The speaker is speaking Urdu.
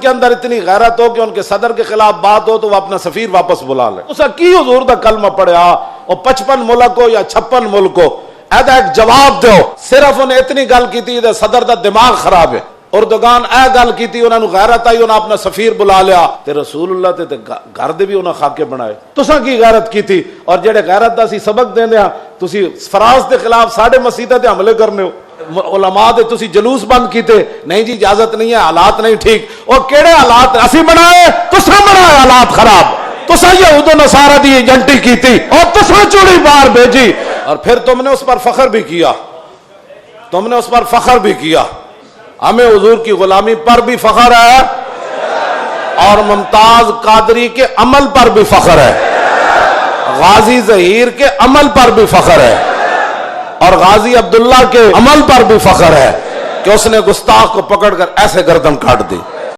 کے اندر اتنی غیرت ہو کہ ان کے صدر کے خلاف بات ہو تو وہ اپنا سفیر واپس بلا لے. اسا کی حضور دا کلمہ پڑھیا اور 55 ملک ہو یا 56 ملک ہو ایدا ایک جواب دو. صرف انہیں اتنی گل کی تھی صدر دا دماغ خراب ہے. اردگان اے گل کی تھی انہوں نے غیرت آئی انہوں اپنا سفیر بلا لیا تے رسول اللہ تے گھر دے بھی انہوں خاکے بنائے. تساں کی غیرت کی تھی؟ اور جڑے غیرت دا سی سبق دین دیا تسی فراز دے خلاف ساڑھے مسیطہ تے حملے کرنے ہو. علماء دے تسی جلوس بند کیتے نہیں جی اجازت نہیں ہے حالات نہیں ٹھیک. اور کیڑے حالات اسی بنائے؟ تساں بنائے حالات خراب. تساں یہود و نصارہ دی ایجنٹی کی تھی اور تساں چوڑی بار بھیجی اور پھر تم نے اس پر فخر بھی کیا. تم نے اس پر فخر بھی کیا. ہمیں حضور کی غلامی پر بھی فخر ہے اور ممتاز قادری کے عمل پر بھی فخر ہے. غازی ظہیر کے عمل پر بھی فخر ہے اور غازی عبداللہ کے عمل پر بھی فخر ہے کہ اس نے گستاخ کو پکڑ کر ایسے گردن کاٹ دی.